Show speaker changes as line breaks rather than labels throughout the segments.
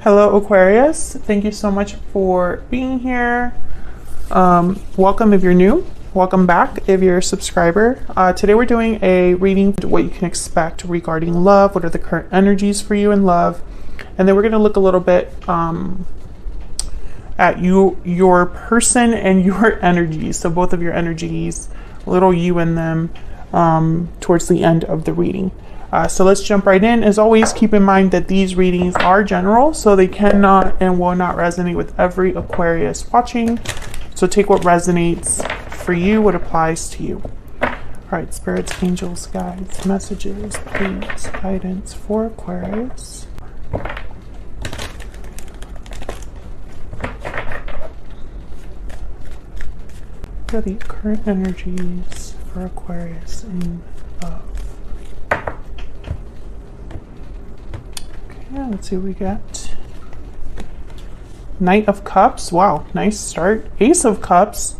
Hello, Aquarius. Thank you so much for being here. Welcome if you're new. Welcome back if you're a subscriber. Today we're doing a reading, what you can expect regarding love, what are the current energies for you in love, and then we're going to look a little bit at your person and your energies. So both of your energies, a little you and them towards the end of the reading. So let's jump right in. As always, keep in mind that these readings are general, so they cannot and will not resonate with every Aquarius watching. So take what resonates for you, what applies to you. All right, spirits, angels, guides, messages, please, guidance for Aquarius. What are the current energies for Aquarius in love? Yeah, let's see what we get. Knight of Cups. Wow, nice start. Ace of Cups.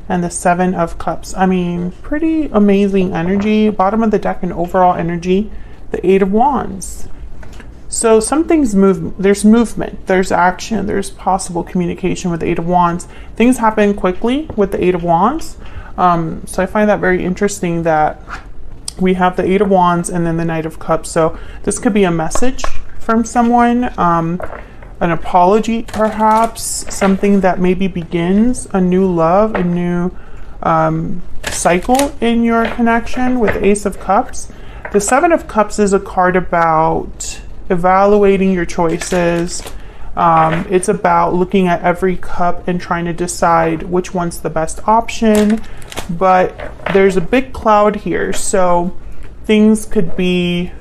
And the Seven of Cups. I mean, pretty amazing energy. Bottom of the deck and overall energy. The Eight of Wands. So some things move. There's movement. There's action. There's possible communication with the Eight of Wands. Things happen quickly with the Eight of Wands. So I find that very interesting that we have the Eight of Wands and then the Knight of Cups. So this could be a message from someone, an apology perhaps, something that maybe begins a new love, a new cycle in your connection with the Ace of Cups. The Seven of Cups is a card about evaluating your choices. It's about looking at every cup and trying to decide which one's the best option. But there's a big cloud here, so things could be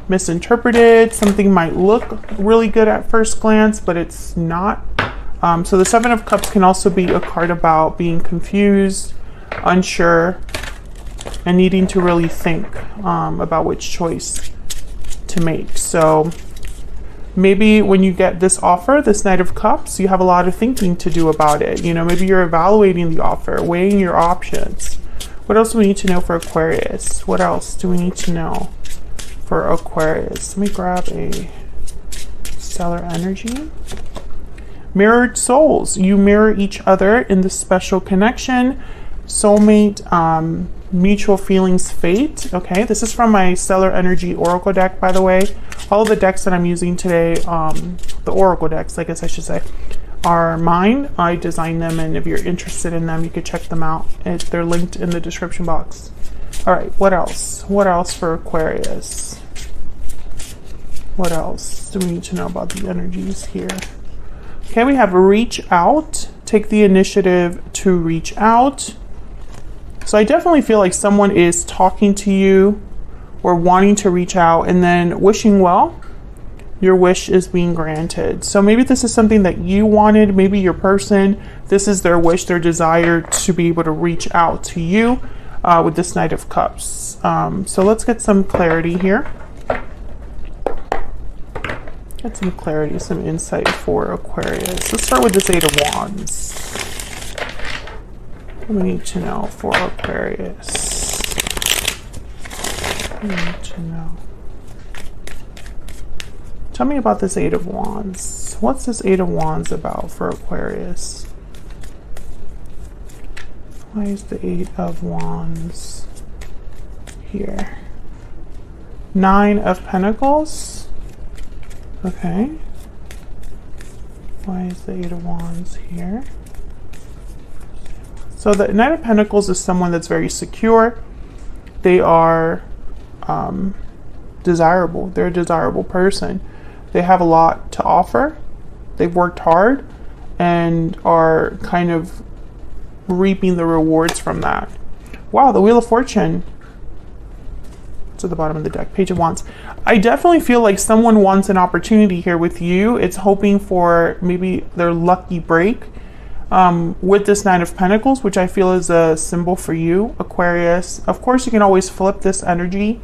misinterpreted. Something might look really good at first glance, but it's not. So the Seven of Cups can also be a card about being confused, unsure, and needing to really think about which choice to make. So maybe when you get this offer, this Knight of Cups, you have a lot of thinking to do about it. You know, maybe you're evaluating the offer, weighing your options. What else do we need to know for Aquarius? What else do we need to know for Aquarius? Let me grab a stellar energy. Mirrored souls. You mirror each other in this special connection. Soulmate, mutual feelings, fate. Okay, this is from my stellar energy oracle deck, by the way. All of the decks that I'm using today, the oracle decks, I guess I should say, are mine. I designed them, and if you're interested in them, you can check them out. They're linked in the description box. All right, what else? What else for Aquarius? What else do we need to know about the energies here? Okay, we have reach out. Take the initiative to reach out. So I definitely feel like someone is talking to you or wanting to reach out and then wishing well. Your wish is being granted. So maybe this is something that you wanted. Maybe your person, this is their wish, their desire to be able to reach out to you with this Knight of Cups. So let's get some clarity here. Get some clarity, some insight for Aquarius. Let's start with this Eight of Wands. What do we need to know for Aquarius? What do we need to know? Tell me about this Eight of Wands. What's this Eight of Wands about for Aquarius? Why is the Eight of Wands here? Nine of Pentacles. Okay. Why is the Eight of Wands here? So the Knight of Pentacles is someone that's very secure. They are desirable. They're a desirable person. They have a lot to offer. They've worked hard and are kind of reaping the rewards from that. Wow, the Wheel of Fortune. It's at the bottom of the deck. Page of Wands. I definitely feel like someone wants an opportunity here with you. It's hoping for maybe their lucky break. With this Nine of Pentacles, which I feel is a symbol for you, Aquarius. Of course, you can always flip this energy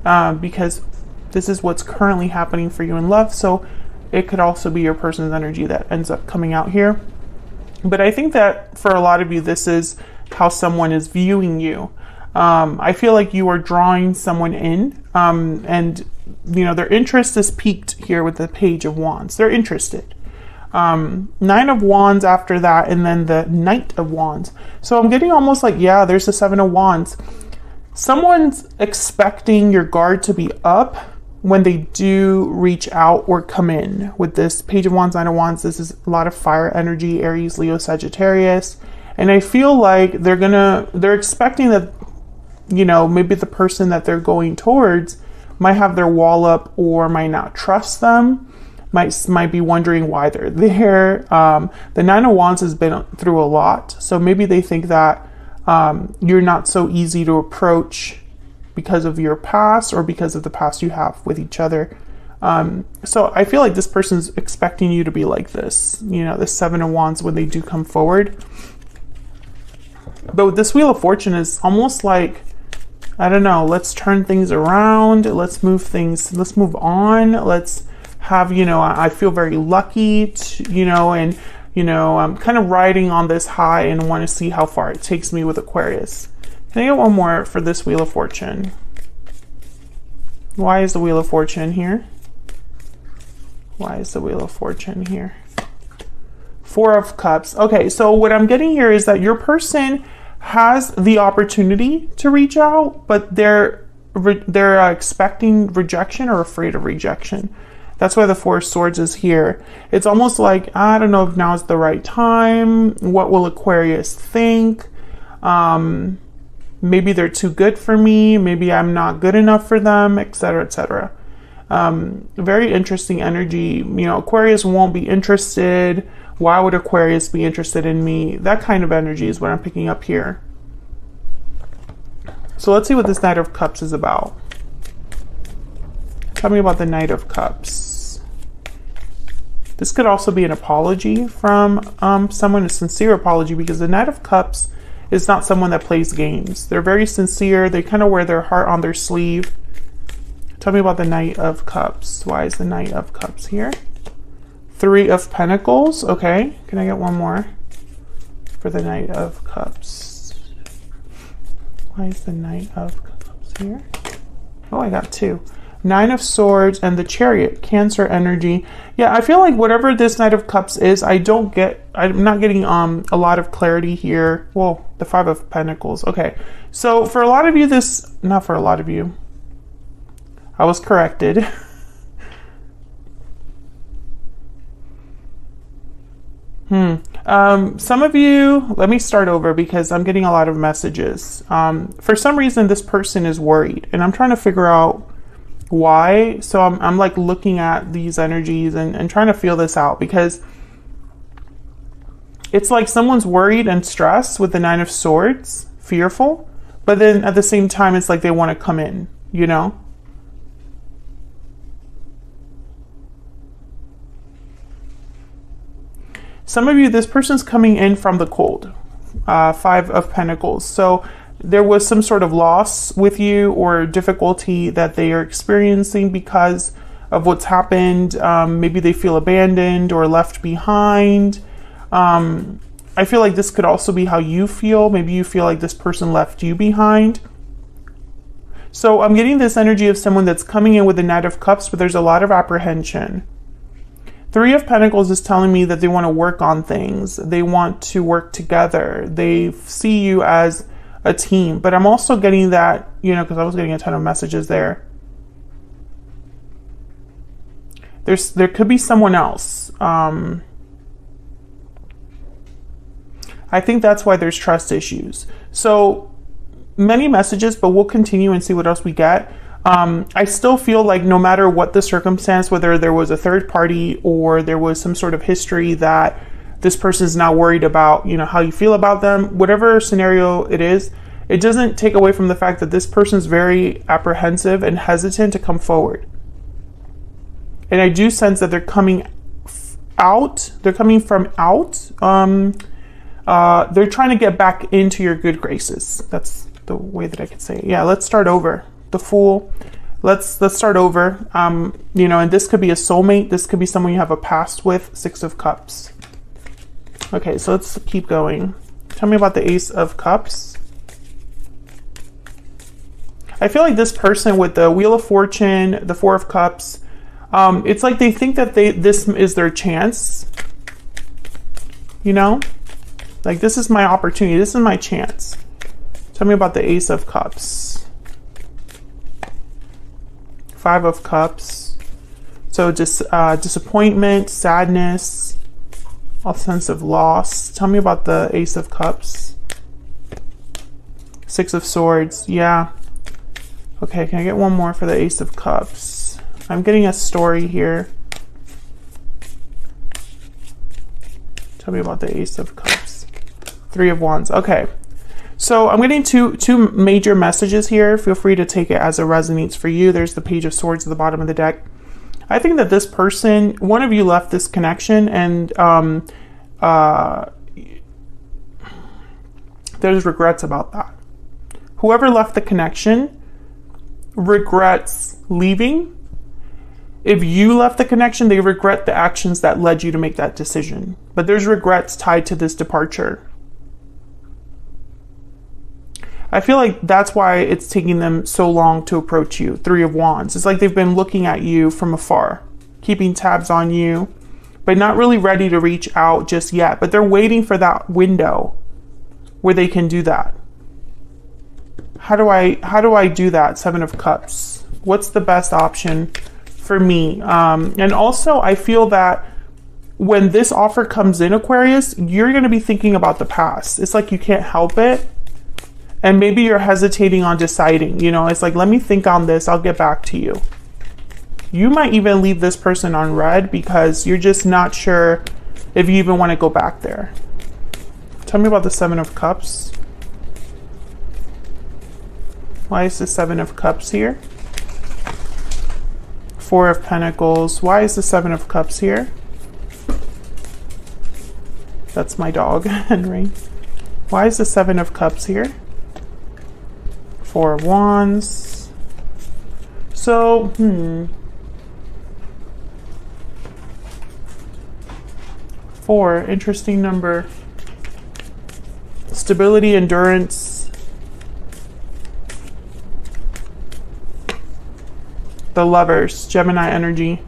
because this is what's currently happening for you in love. So it could also be your person's energy that ends up coming out here. But I think that for a lot of you, this is how someone is viewing you. I feel like you are drawing someone in, and you know, their interest is piqued here with the Page of Wands. They're interested. Nine of Wands after that, and then the Knight of Wands. So I'm getting almost like, yeah, there's the Seven of Wands. Someone's expecting your guard to be up when they do reach out or come in. With this Page of Wands, Nine of Wands, this is a lot of fire energy, Aries, Leo, Sagittarius. And I feel like they're expecting that, you know, maybe the person that they're going towards might have their wall up or might not trust them. Might be wondering why they're there. The Nine of Wands has been through a lot, so maybe they think that you're not so easy to approach because of your past or because of the past you have with each other. So I feel like this person's expecting you to be like this, you know, the Seven of Wands when they do come forward. But with this Wheel of Fortune is almost like, I don't know, let's turn things around, let's move on, let's have, you know, I feel very lucky to, you know, and, you know, I'm kind of riding on this high and want to see how far it takes me with Aquarius. Can I get one more for this Wheel of Fortune? Why is the Wheel of Fortune here? Why is the Wheel of Fortune here? Four of Cups. Okay, so what I'm getting here is that your person has the opportunity to reach out, but they're expecting rejection or afraid of rejection. That's why the Four of Swords is here. It's almost like, I don't know if now is the right time. What will Aquarius think? Maybe they're too good for me. Maybe I'm not good enough for them, etc., etc. Very interesting energy. You know, Aquarius won't be interested. Why would Aquarius be interested in me? That kind of energy is what I'm picking up here. So let's see what this Knight of Cups is about. Tell me about the Knight of Cups. This could also be an apology from someone, a sincere apology, because the Knight of Cups is not someone that plays games. They're very sincere. They kind of wear their heart on their sleeve. Tell me about the Knight of Cups. Why is the Knight of Cups here? Three of Pentacles. Okay. Can I get one more for the Knight of Cups? Why is the Knight of Cups here? Oh, I got two. Nine of Swords and the Chariot, Cancer energy. Yeah, I feel like whatever this Knight of Cups is, I'm not getting a lot of clarity here. Well, the Five of Pentacles. Okay, so for a lot of you, not for a lot of you, I was corrected. Some of you, let me start over because I'm getting a lot of messages. For some reason, this person is worried, and I'm trying to figure out why. So I'm like looking at these energies and trying to feel this out, because it's like someone's worried and stressed with the Nine of Swords, fearful, but then at the same time, it's like they want to come in, you know? Some of you, this person's coming in from the cold. Five of Pentacles. So there was some sort of loss with you or difficulty that they are experiencing because of what's happened. Maybe they feel abandoned or left behind. I feel like this could also be how you feel. Maybe you feel like this person left you behind. So I'm getting this energy of someone that's coming in with the Knight of Cups, but there's a lot of apprehension. Three of Pentacles is telling me that they want to work on things. They want to work together. They see you as a team. But I'm also getting that, you know, because I was getting a ton of messages there. There could be someone else. I think that's why there's trust issues. So many messages, but we'll continue and see what else we get. I still feel like no matter what the circumstance, whether there was a third party or there was some sort of history that this person is not worried about, you know, how you feel about them, whatever scenario it is, it doesn't take away from the fact that this person is very apprehensive and hesitant to come forward. And I do sense that they're coming out. They're coming from out. They're trying to get back into your good graces. That's the way that I could say it. Yeah, let's start over. The Fool. Let's start over. You know, and this could be a soulmate. This could be someone you have a past with. Six of Cups. Okay, so let's keep going. Tell me about the Ace of Cups. I feel like this person with the Wheel of Fortune, the Four of Cups, it's like they think that this is their chance. You know? Like, this is my opportunity. This is my chance. Tell me about the Ace of Cups. Five of Cups. So just disappointment, sadness, a sense of loss. Tell me about the Ace of Cups. Six of Swords. Yeah. Okay, can I get one more for the Ace of Cups? I'm getting a story here. Tell me about the Ace of Cups. Three of Wands. Okay. So I'm getting two major messages here. Feel free to take it as it resonates for you. There's the Page of Swords at the bottom of the deck. I think that this person, one of you left this connection, and there's regrets about that. Whoever left the connection regrets leaving. If you left the connection, they regret the actions that led you to make that decision. But there's regrets tied to this departure. I feel like that's why it's taking them so long to approach you. Three of Wands. It's like they've been looking at you from afar, keeping tabs on you, but not really ready to reach out just yet. But they're waiting for that window where they can do that. How do I do that? Seven of Cups. What's the best option for me? And also, I feel that when this offer comes in, Aquarius, you're going to be thinking about the past. It's like you can't help it. And maybe you're hesitating on deciding, you know, it's like, let me think on this. I'll get back to you. You might even leave this person on red because you're just not sure if you even want to go back there. Tell me about the Seven of Cups. Why is the Seven of Cups here? Four of Pentacles. Why is the Seven of Cups here? That's my dog, Henry. Why is the Seven of Cups here? Four of Wands. So, Four, interesting number. Stability, endurance. The Lovers, Gemini energy.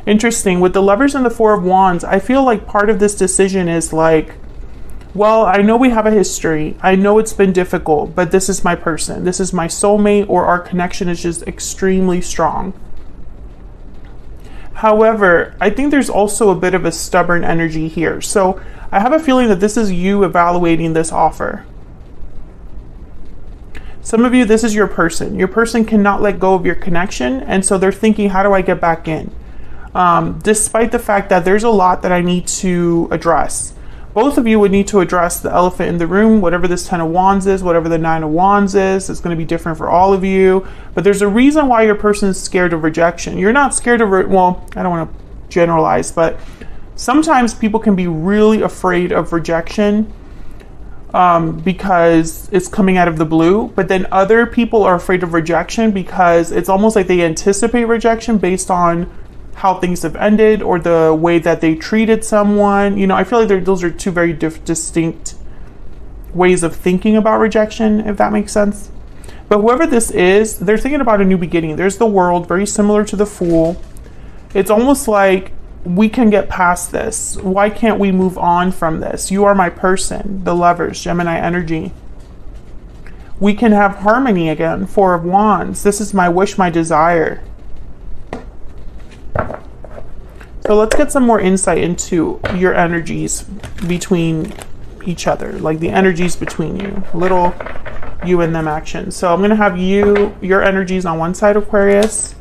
Interesting. With the Lovers and the Four of Wands, I feel like part of this decision is like, well, I know we have a history. I know it's been difficult, but this is my person. This is my soulmate, or our connection is just extremely strong. However, I think there's also a bit of a stubborn energy here. So I have a feeling that this is you evaluating this offer. Some of you, this is your person. Your person cannot let go of your connection, and so they're thinking, how do I get back in? Despite the fact that there's a lot that I need to address. Both of you would need to address the elephant in the room, whatever this Ten of Wands is, whatever the Nine of Wands is. It's going to be different for all of you. But there's a reason why your person is scared of rejection. You're not scared of, well, I don't want to generalize, but sometimes people can be really afraid of rejection because it's coming out of the blue. But then other people are afraid of rejection because it's almost like they anticipate rejection based on how things have ended or the way that they treated someone. You know, I feel like those are two very distinct ways of thinking about rejection, if that makes sense. But whoever this is, they're thinking about a new beginning. There's the World, very similar to the Fool. It's almost like, we can get past this. Why can't we move on from this? You are my person. The Lovers, Gemini energy. We can have harmony again. Four of Wands. This is my wish, my desire. So let's get some more insight into your energies between each other, like the energies between you, little you and them action. So I'm going to have your energies on one side, Aquarius,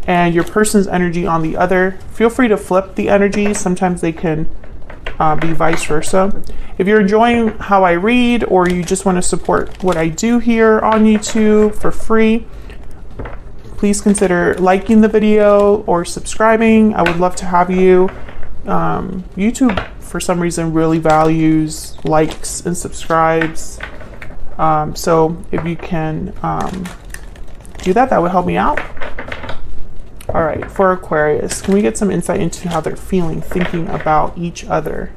and your person's energy on the other. Feel free to flip the energies. Sometimes they can be vice versa. If you're enjoying how I read, or you just want to support what I do here on YouTube for free, please consider liking the video or subscribing. I would love to have you. YouTube, for some reason, really values likes and subscribes. So if you can do that, that would help me out. All right, for Aquarius, can we get some insight into how they're feeling, thinking about each other?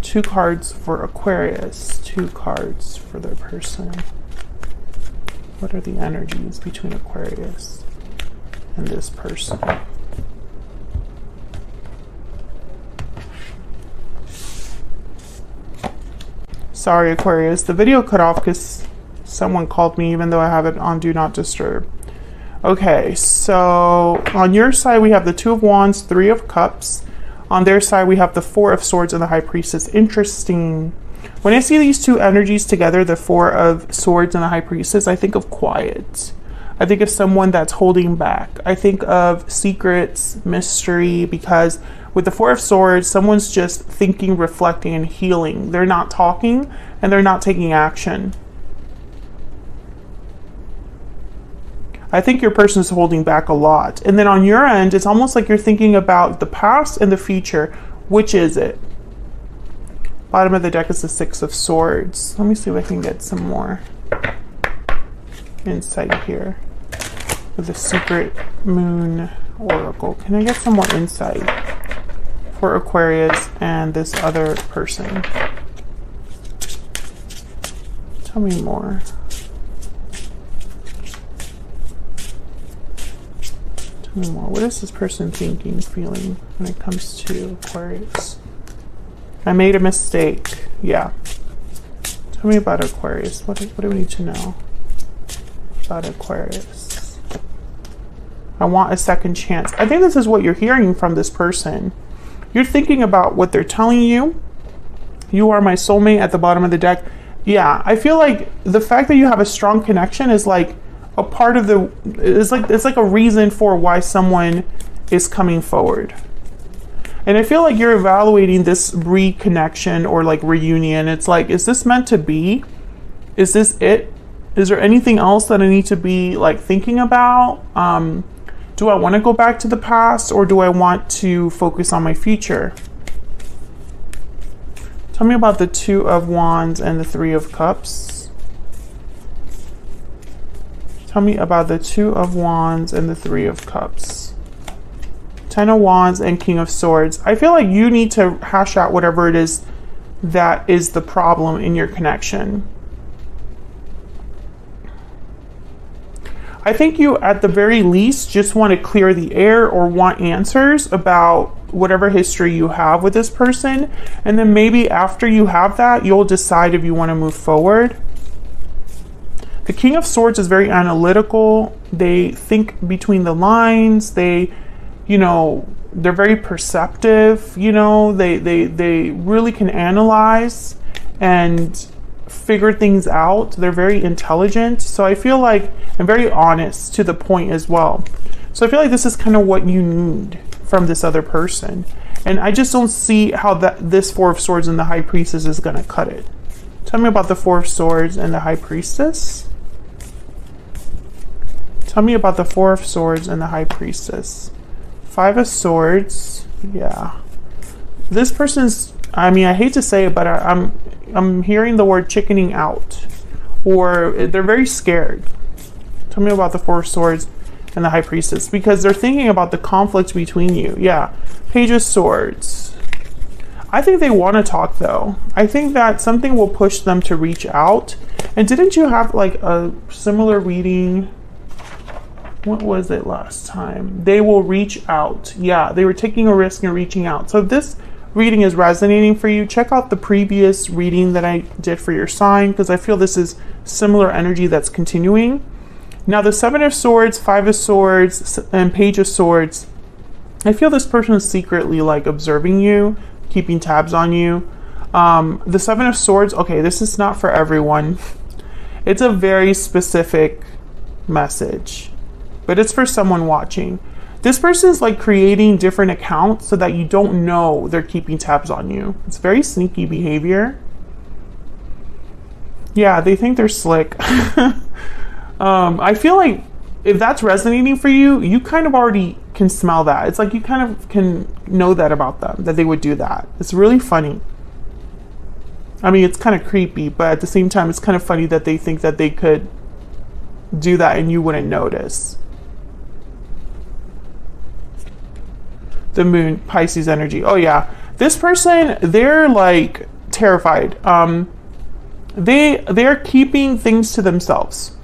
Two cards for Aquarius, two cards for their person. What are the energies between Aquarius and this person? Sorry, Aquarius. The video cut off because someone called me even though I have it on Do Not Disturb. Okay, so on your side we have the Two of Wands, Three of Cups. On their side we have the Four of Swords and the High Priestess. Interesting. When I see these two energies together, the Four of Swords and the High Priestess, I think of quiet. I think of someone that's holding back. I think of secrets, mystery, because with the Four of Swords, someone's just thinking, reflecting, and healing. They're not talking and they're not taking action. I think your person is holding back a lot. And then on your end, it's almost like you're thinking about the past and the future. Which is it? Bottom of the deck is the Six of Swords. Let me see if I can get some more insight here with the Secret Moon Oracle. Can I get some more insight for Aquarius and this other person? Tell me more. Tell me more. What is this person thinking, feeling when it comes to Aquarius? I made a mistake. Yeah. Tell me about Aquarius. What do we need to know about Aquarius? I want a second chance. I think this is what you're hearing from this person. You're thinking about what they're telling you. You are my soulmate at the bottom of the deck. Yeah, I feel like the fact that you have a strong connection is like a part of the, it's like a reason for why someone is coming forward. And I feel like you're evaluating this reconnection or like reunion. It's like, is this meant to be? Is this it? Is there anything else that I need to be like thinking about? Do I want to go back to the past or do I want to focus on my future? Tell me about the Two of Wands and the Three of Cups. Tell me about the Two of Wands and the Three of Cups. Ten of Wands and King of Swords. I feel like you need to hash out whatever it is that is the problem in your connection. I think you, at the very least, just want to clear the air or want answers about whatever history you have with this person. And then maybe after you have that, you'll decide if you want to move forward. The King of Swords is very analytical. They think between the lines. They, you know, they're very perceptive. You know, they really can analyze and figure things out. They're very intelligent. So I feel like, and very honest to the point as well. So I feel like this is kind of what you need from this other person. And I just don't see how this Four of Swords and the High Priestess is going to cut it. Tell me about the Four of Swords and the High Priestess. Tell me about the Four of Swords and the High Priestess. Five of Swords. Yeah. This person's, I mean, I hate to say it, but I'm hearing the word chickening out. Or they're very scared. Tell me about the Four of Swords and the High Priestess. Because they're thinking about the conflict between you. Yeah. Page of Swords. I think they want to talk though. I think that something will push them to reach out. And didn't you have like a similar reading? What was it last time? They will reach out. Yeah, they were taking a risk and reaching out. So if this reading is resonating for you, check out the previous reading that I did for your sign, because I feel this is similar energy that's continuing. Now the Seven of Swords, Five of Swords, and Page of Swords, I feel this person is secretly like observing you, keeping tabs on you. The Seven of Swords, okay, this is not for everyone. It's a very specific message, but it's for someone watching. This person is like creating different accounts so that you don't know they're keeping tabs on you. It's very sneaky behavior. Yeah, they think they're slick. I feel like if that's resonating for you, you kind of already can smell that. It's like you kind of can know that about them, that they would do that. It's really funny. I mean, it's kind of creepy, but at the same time, it's kind of funny that they think that they could do that and you wouldn't notice. The Moon, Pisces energy. Oh yeah, this person, they're like terrified. They're keeping things to themselves,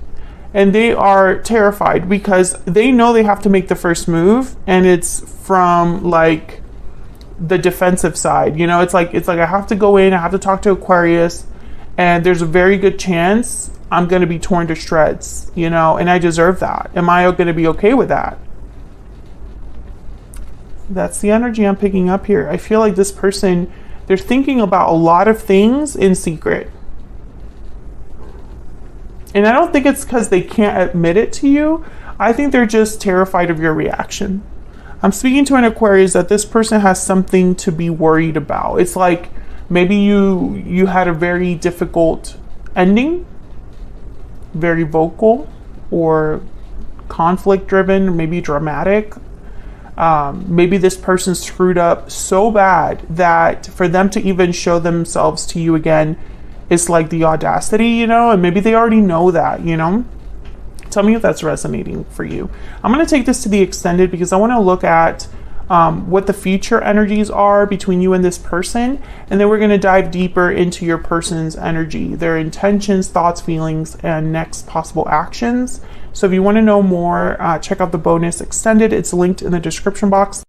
and they are terrified because they know they have to make the first move, and it's from like the defensive side. You know, it's like I have to go in, I have to talk to Aquarius, and there's a very good chance I'm going to be torn to shreds, you know, and I deserve that. Am I going to be okay with that? That's the energy I'm picking up here. I feel like this person, they're thinking about a lot of things in secret. And I don't think it's because they can't admit it to you. I think they're just terrified of your reaction. I'm speaking to an Aquarius that this person has something to be worried about. It's like maybe you had a very difficult ending, very vocal or conflict driven, maybe dramatic. Maybe this person screwed up so bad that for them to even show themselves to you again, it's like the audacity, you know, and maybe they already know that, you know. Tell me if that's resonating for you. I'm going to take this to the extended because I want to look at what the future energies are between you and this person, and then we're going to dive deeper into your person's energy, their intentions, thoughts, feelings, and next possible actions. So if you want to know more, check out the bonus extended. It's linked in the description box.